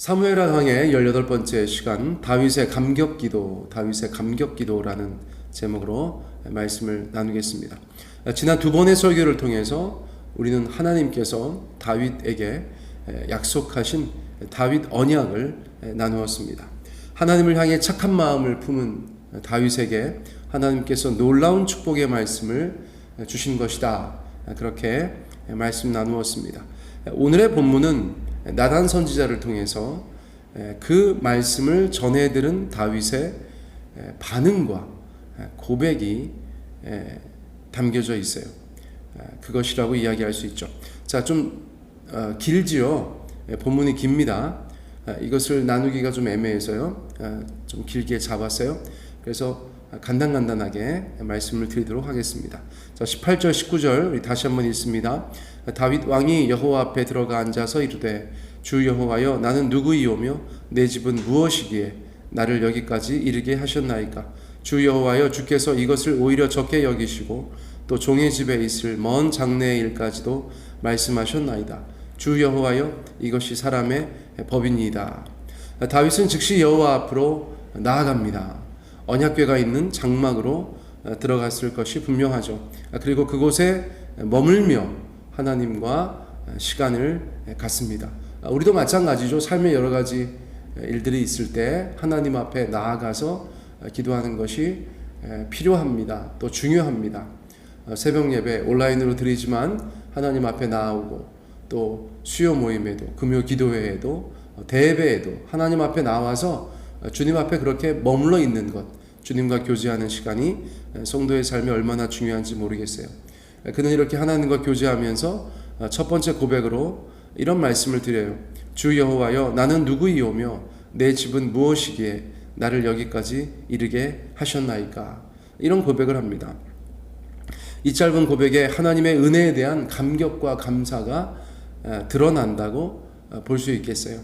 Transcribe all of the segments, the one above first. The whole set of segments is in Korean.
사무엘하 강의 18번째 시간 다윗의 감격기도, 다윗의 감격기도라는 제목으로 말씀을 나누겠습니다. 지난 두 번의 설교를 통해서 우리는 하나님께서 다윗에게 약속하신 다윗 언약을 나누었습니다. 하나님을 향해 착한 마음을 품은 다윗에게 하나님께서 놀라운 축복의 말씀을 주신 것이다. 그렇게 말씀 나누었습니다. 오늘의 본문은 나단 선지자를 통해서 그 말씀을 전해들은 다윗의 반응과 고백이 담겨져 있어요. 그것이라고 이야기할 수 있죠. 자, 좀 길지요. 본문이 깁니다. 이것을 나누기가 좀 애매해서요. 좀 길게 잡았어요. 그래서 간단하게 말씀을 드리도록 하겠습니다. 자, 18절 19절 우리 다시 한번 읽습니다. 다윗 왕이 여호와 앞에 들어가 앉아서 이르되 주 여호와여 나는 누구이오며 내 집은 무엇이기에 나를 여기까지 이르게 하셨나이까. 주 여호와여 주께서 이것을 오히려 적게 여기시고 또 종의 집에 있을 먼 장래의 일까지도 말씀하셨나이다. 주 여호와여 이것이 사람의 법이니이다. 다윗은 즉시 여호와 앞으로 나아갑니다. 언약궤가 있는 장막으로 들어갔을 것이 분명하죠. 그리고 그곳에 머물며 하나님과 시간을 갖습니다. 우리도 마찬가지죠. 삶의 여러 가지 일들이 있을 때 하나님 앞에 나아가서 기도하는 것이 필요합니다. 또 중요합니다. 새벽 예배 온라인으로 드리지만 하나님 앞에 나아오고 또 수요 모임에도 금요 기도회에도 대예배에도 하나님 앞에 나와서 주님 앞에 그렇게 머물러 있는 것, 주님과 교제하는 시간이 성도의 삶에 얼마나 중요한지 모르겠어요. 그는 이렇게 하나님과 교제하면서 첫 번째 고백으로 이런 말씀을 드려요. 주 여호와여 나는 누구이오며 내 집은 무엇이기에 나를 여기까지 이르게 하셨나이까. 이런 고백을 합니다. 이 짧은 고백에 하나님의 은혜에 대한 감격과 감사가 드러난다고 볼 수 있겠어요.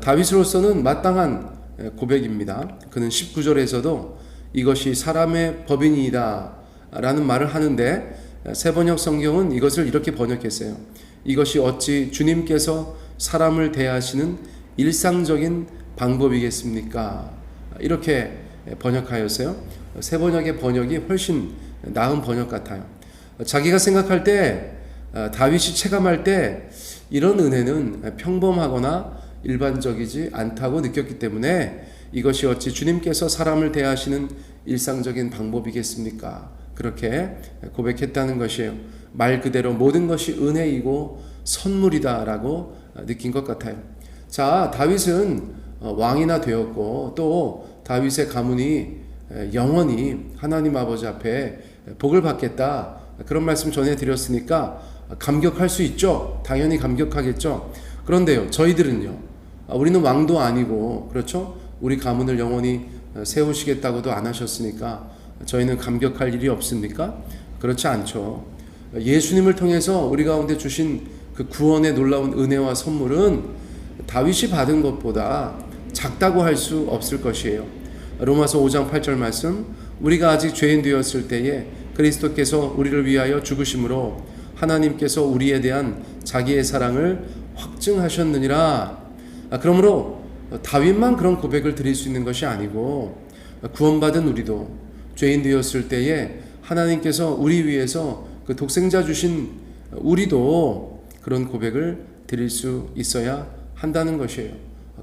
다윗으로서는 마땅한 고백입니다. 그는 19절에서도 이것이 사람의 법이니이다 라는 말을 하는데 새번역 성경은 이것을 이렇게 번역했어요. 이것이 어찌 주님께서 사람을 대하시는 일상적인 방법이겠습니까? 이렇게 번역하였어요. 새번역의 번역이 훨씬 나은 번역 같아요. 자기가 생각할 때 다윗이 체감할 때 이런 은혜는 평범하거나 일반적이지 않다고 느꼈기 때문에 이것이 어찌 주님께서 사람을 대하시는 일상적인 방법이겠습니까? 그렇게 고백했다는 것이에요. 말 그대로 모든 것이 은혜이고 선물이다라고 느낀 것 같아요. 자, 다윗은 왕이나 되었고 또 다윗의 가문이 영원히 하나님 아버지 앞에 복을 받겠다 그런 말씀 전해드렸으니까 감격할 수 있죠. 당연히 감격하겠죠. 그런데요, 저희들은요, 우리는 왕도 아니고 그렇죠? 우리 가문을 영원히 세우시겠다고도 안 하셨으니까 저희는 감격할 일이 없습니까? 그렇지 않죠. 예수님을 통해서 우리 가운데 주신 그 구원의 놀라운 은혜와 선물은 다윗이 받은 것보다 작다고 할 수 없을 것이에요. 로마서 5장 8절 말씀, 우리가 아직 죄인 되었을 때에 그리스도께서 우리를 위하여 죽으심으로 하나님께서 우리에 대한 자기의 사랑을 확증하셨느니라. 그러므로 다윗만 그런 고백을 드릴 수 있는 것이 아니고 구원받은 우리도 죄인 되었을 때에 하나님께서 우리 위해서 그 독생자 주신 우리도 그런 고백을 드릴 수 있어야 한다는 것이에요.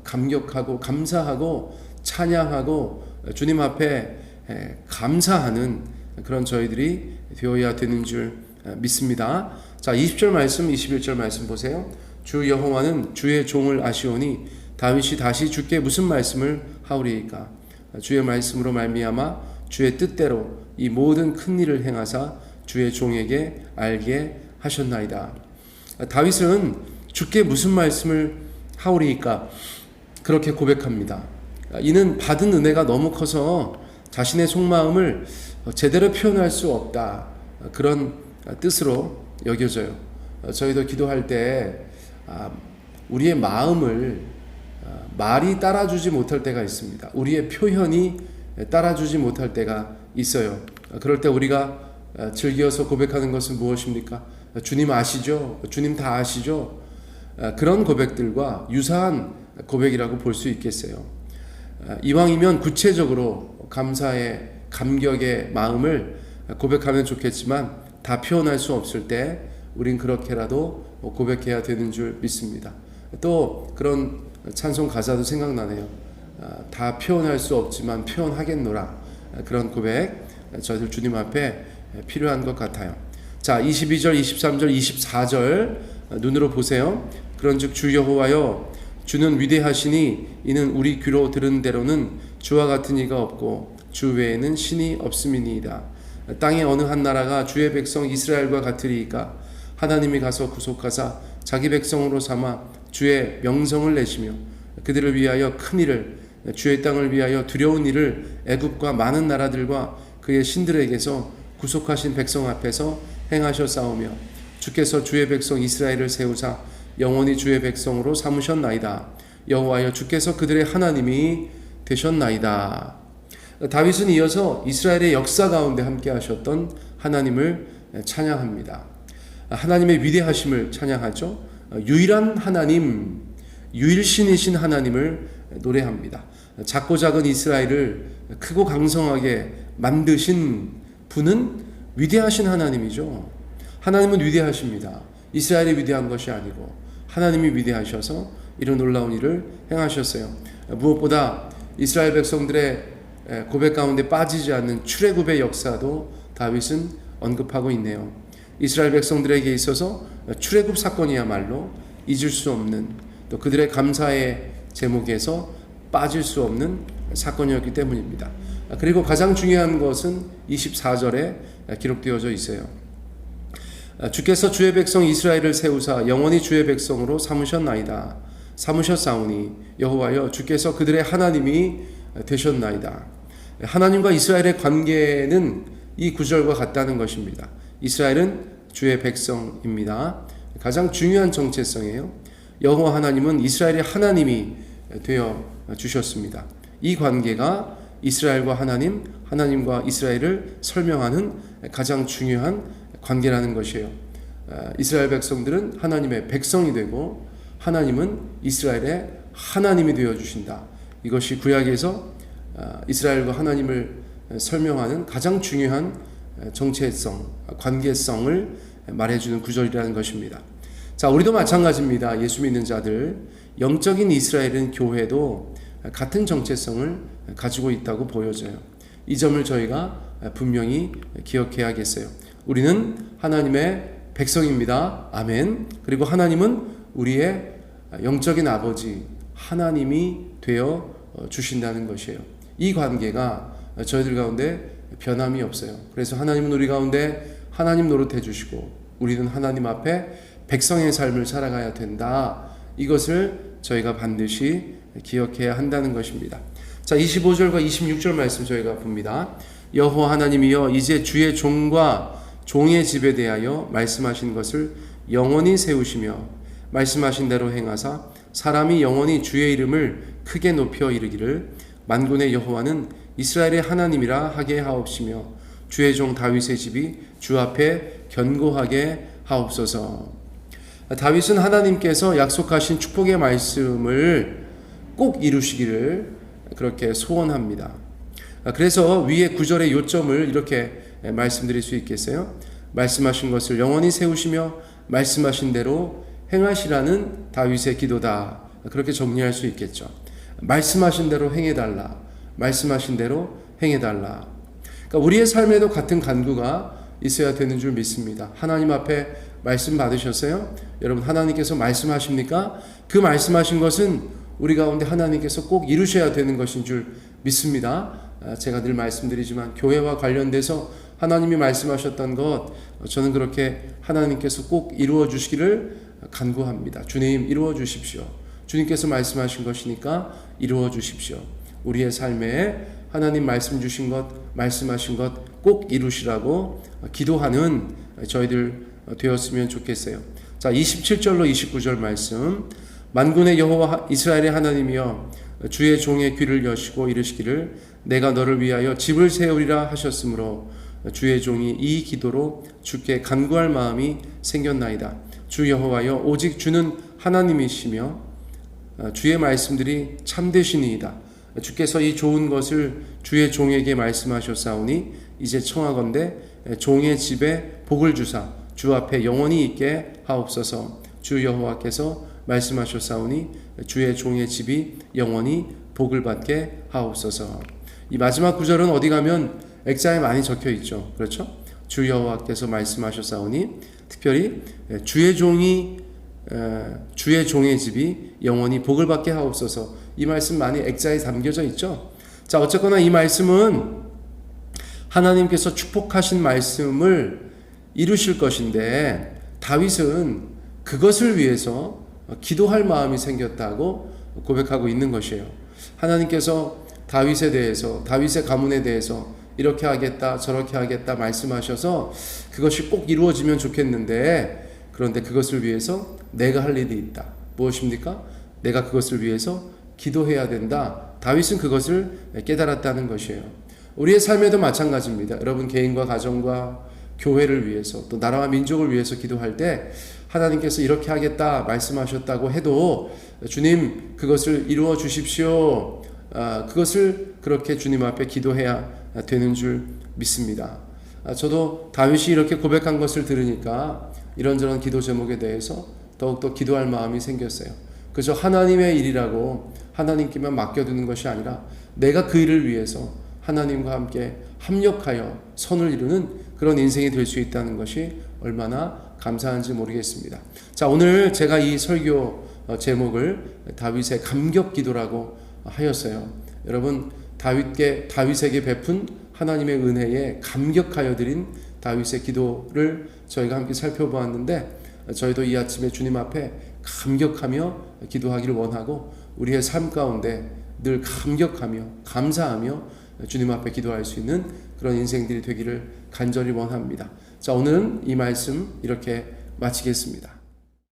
감격하고 감사하고 찬양하고 주님 앞에 감사하는 그런 저희들이 되어야 되는 줄 믿습니다. 자, 20절 말씀 21절 말씀 보세요. 주 여호와는 주의 종을 아시오니 다윗이 다시 주께 무슨 말씀을 하오리이까. 주의 말씀으로 말미암아 주의 뜻대로 이 모든 큰 일을 행하사 주의 종에게 알게 하셨나이다. 다윗은 주께 무슨 말씀을 하오리이까 그렇게 고백합니다. 이는 받은 은혜가 너무 커서 자신의 속마음을 제대로 표현할 수 없다 그런 뜻으로 여겨져요. 저희도 기도할 때 우리의 마음을 말이 따라주지 못할 때가 있습니다. 우리의 표현이 따라주지 못할 때가 있어요. 그럴 때 우리가 즐겨서 고백하는 것은 무엇입니까? 주님 아시죠? 주님 다 아시죠? 그런 고백들과 유사한 고백이라고 볼 수 있겠어요. 이왕이면 구체적으로 감사의 감격의 마음을 고백하면 좋겠지만 다 표현할 수 없을 때 우린 그렇게라도 고백해야 되는 줄 믿습니다. 또 그런 찬송 가사도 생각나네요. 다 표현할 수 없지만 표현하겠노라. 그런 고백 저희들 주님 앞에 필요한 것 같아요. 자, 22절, 23절, 24절 눈으로 보세요. 그런즉 주 여호와여 주는 위대하시니 이는 우리 귀로 들은 대로는 주와 같은 이가 없고 주 외에는 신이 없음이니이다. 땅의 어느 한 나라가 주의 백성 이스라엘과 같으리이까. 하나님이 가서 구속하사 자기 백성으로 삼아 주의 명성을 내시며 그들을 위하여 큰 일을, 주의 땅을 위하여 두려운 일을 애굽과 많은 나라들과 그의 신들에게서 구속하신 백성 앞에서 행하셨사오며 주께서 주의 백성 이스라엘을 세우사 영원히 주의 백성으로 삼으셨나이다. 여호와여 주께서 그들의 하나님이 되셨나이다. 다윗은 이어서 이스라엘의 역사 가운데 함께 하셨던 하나님을 찬양합니다. 하나님의 위대하심을 찬양하죠. 유일한 하나님, 유일신이신 하나님을 노래합니다. 작고 작은 이스라엘을 크고 강성하게 만드신 분은 위대하신 하나님이죠. 하나님은 위대하십니다. 이스라엘이 위대한 것이 아니고 하나님이 위대하셔서 이런 놀라운 일을 행하셨어요. 무엇보다 이스라엘 백성들의 고백 가운데 빠지지 않는 출애굽의 역사도 다윗은 언급하고 있네요. 이스라엘 백성들에게 있어서 출애굽 사건이야말로 잊을 수 없는, 또 그들의 감사의 제목에서 빠질 수 없는 사건이었기 때문입니다. 그리고 가장 중요한 것은 24절에 기록되어져 있어요. 주께서 주의 백성 이스라엘을 세우사 영원히 주의 백성으로 삼으셨나이다. 삼으셨사오니 여호와여 주께서 그들의 하나님이 되셨나이다. 하나님과 이스라엘의 관계는 이 구절과 같다는 것입니다. 이스라엘은 주의 백성입니다. 가장 중요한 정체성이에요. 여호와 하나님은 이스라엘의 하나님이 되어 주셨습니다. 이 관계가 이스라엘과 하나님, 하나님과 이스라엘을 설명하는 가장 중요한 관계라는 것이에요. 이스라엘 백성들은 하나님의 백성이 되고 하나님은 이스라엘의 하나님이 되어 주신다. 이것이 구약에서 이스라엘과 하나님을 설명하는 가장 중요한 정체성, 관계성을 말해주는 구절이라는 것입니다. 자, 우리도 마찬가지입니다. 예수 믿는 자들, 영적인 이스라엘은 교회도 같은 정체성을 가지고 있다고 보여져요. 이 점을 저희가 분명히 기억해야겠어요. 우리는 하나님의 백성입니다. 아멘. 그리고 하나님은 우리의 영적인 아버지, 하나님이 되어 주신다는 것이에요. 이 관계가 저희들 가운데 변함이 없어요. 그래서 하나님은 우리 가운데 하나님 노릇해 주시고 우리는 하나님 앞에 백성의 삶을 살아가야 된다. 이것을 저희가 반드시 기억해야 한다는 것입니다. 자, 25절과 26절 말씀 저희가 봅니다. 여호와 하나님이여 이제 주의 종과 종의 집에 대하여 말씀하신 것을 영원히 세우시며 말씀하신 대로 행하사 사람이 영원히 주의 이름을 크게 높여 이르기를 만군의 여호와는 이스라엘의 하나님이라 하게 하옵시며 주의 종 다윗의 집이 주 앞에 견고하게 하옵소서. 다윗은 하나님께서 약속하신 축복의 말씀을 꼭 이루시기를 그렇게 소원합니다. 그래서 위에 9절의 요점을 이렇게 말씀드릴 수 있겠어요? 말씀하신 것을 영원히 세우시며 말씀하신 대로 행하시라는 다윗의 기도다. 그렇게 정리할 수 있겠죠. 말씀하신 대로 행해달라. 말씀하신 대로 행해달라. 그러니까 우리의 삶에도 같은 간구가 있어야 되는 줄 믿습니다. 하나님 앞에 말씀 받으셨어요? 여러분, 하나님께서 말씀하십니까? 그 말씀하신 것은 우리 가운데 하나님께서 꼭 이루셔야 되는 것인 줄 믿습니다. 제가 늘 말씀드리지만 교회와 관련돼서 하나님이 말씀하셨던 것, 저는 그렇게 하나님께서 꼭 이루어 주시기를 간구합니다. 주님, 이루어 주십시오. 주님께서 말씀하신 것이니까 이루어 주십시오. 우리의 삶에 하나님 말씀 주신 것, 말씀하신 것 꼭 이루시라고 기도하는 저희들 되었으면 좋겠어요. 자, 27절로 29절 말씀. 만군의 여호와 이스라엘의 하나님이여 주의 종의 귀를 여시고 이르시기를 내가 너를 위하여 집을 세우리라 하셨으므로 주의 종이 이 기도로 주께 간구할 마음이 생겼나이다. 주 여호와여 오직 주는 하나님이시며 주의 말씀들이 참되시니이다. 주께서 이 좋은 것을 주의 종에게 말씀하셨사오니 이제 청하건대 종의 집에 복을 주사 주 앞에 영원히 있게 하옵소서. 주 여호와께서 말씀하셨사오니 주의 종의 집이 영원히 복을 받게 하옵소서. 이 마지막 구절은 어디 가면 액자에 많이 적혀 있죠. 그렇죠? 주 여호와께서 말씀하셨사오니 특별히 주의 종의 집이 영원히 복을 받게 하옵소서. 이 말씀 많이 액자에 담겨져 있죠. 자, 어쨌거나 이 말씀은 하나님께서 축복하신 말씀을 이루실 것인데 다윗은 그것을 위해서 기도할 마음이 생겼다고 고백하고 있는 것이에요. 하나님께서 다윗에 대해서, 다윗의 가문에 대해서 이렇게 하겠다 저렇게 하겠다 말씀하셔서 그것이 꼭 이루어지면 좋겠는데, 그런데 그것을 위해서 내가 할 일이 있다. 무엇입니까? 내가 그것을 위해서 기도해야 된다. 다윗은 그것을 깨달았다는 것이에요. 우리의 삶에도 마찬가지입니다. 여러분 개인과 가정과 교회를 위해서 또 나라와 민족을 위해서 기도할 때 하나님께서 이렇게 하겠다 말씀하셨다고 해도 주님 그것을 이루어 주십시오. 그것을 그렇게 주님 앞에 기도해야 되는 줄 믿습니다. 저도 다윗이 이렇게 고백한 것을 들으니까 이런저런 기도 제목에 대해서 더욱더 기도할 마음이 생겼어요. 그저 하나님의 일이라고 하나님께만 맡겨두는 것이 아니라 내가 그 일을 위해서 하나님과 함께 합력하여 선을 이루는 그런 인생이 될 수 있다는 것이 얼마나 감사한지 모르겠습니다. 자, 오늘 제가 이 설교 제목을 다윗의 감격 기도라고 하였어요. 여러분 다윗에게 베푼 하나님의 은혜에 감격하여 드린 다윗의 기도를 저희가 함께 살펴보았는데, 저희도 이 아침에 주님 앞에 감격하며 기도하기를 원하고 우리의 삶 가운데 늘 감격하며 감사하며 주님 앞에 기도할 수 있는 그런 인생들이 되기를 간절히 원합니다. 자, 오늘은 이 말씀 이렇게 마치겠습니다.